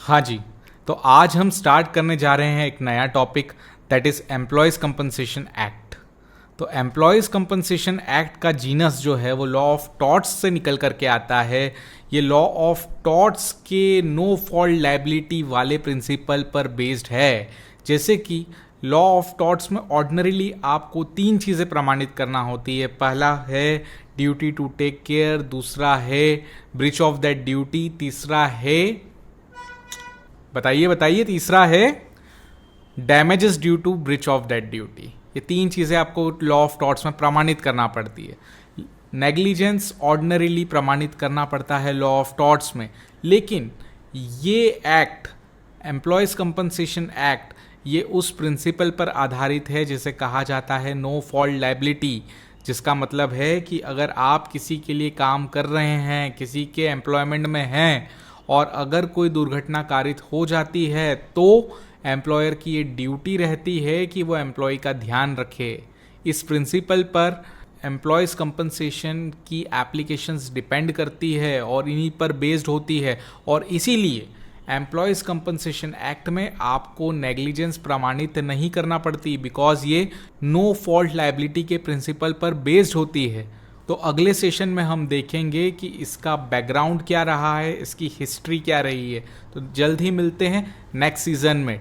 हाँ जी। तो आज हम स्टार्ट करने जा रहे हैं एक नया topic, that is employees compensation act. तो एम्प्लॉयज़ कंपनसेशन एक्ट का जीनस जो है वो लॉ ऑफ टॉर्ट्स से निकल करके आता है। ये लॉ ऑफ टॉर्ट्स के नो फॉल्ट लायबिलिटी वाले प्रिंसिपल पर बेस्ड है। जैसे कि लॉ ऑफ टॉर्ट्स में ऑर्डिनरीली आपको तीन चीज़ें प्रमाणित करना होती है। पहला है ड्यूटी टू टेक केयर, दूसरा है ब्रीच ऑफ दैट ड्यूटी, तीसरा है, बताइए बताइए, तीसरा है damages due to breach of that duty. ये तीन चीज़ें आपको लॉ ऑफ टॉर्ट्स में प्रमाणित करना पड़ती है। नेग्लिजेंस ऑर्डिनरीली प्रमाणित करना पड़ता है लॉ ऑफ टॉर्ट्स में, लेकिन ये एक्ट, एम्प्लॉयज़ कंपनसेशन एक्ट, ये उस प्रिंसिपल पर आधारित है जिसे कहा जाता है नो फॉल्ट लायबिलिटी। जिसका मतलब है कि अगर आप किसी के लिए काम कर रहे हैं, किसी के एम्प्लॉयमेंट में हैं, और अगर कोई दुर्घटना कारित हो जाती है तो एम्प्लॉयर की ये ड्यूटी रहती है कि वो एम्प्लॉय का ध्यान रखे। इस प्रिंसिपल पर एम्प्लॉयज़ कंपनसेशन की एप्लीकेशंस डिपेंड करती है और इन्हीं पर बेस्ड होती है, और इसीलिए एम्प्लॉयज़ कंपनसेशन एक्ट में आपको नेग्लिजेंस प्रमाणित नहीं करना पड़ती, बिकॉज ये नो फॉल्ट लायबिलिटी के प्रिंसिपल पर बेस्ड होती है। तो अगले सेशन में हम देखेंगे कि इसका बैकग्राउंड क्या रहा है, इसकी हिस्ट्री क्या रही है। तो जल्द ही मिलते हैं नेक्स्ट सीजन में।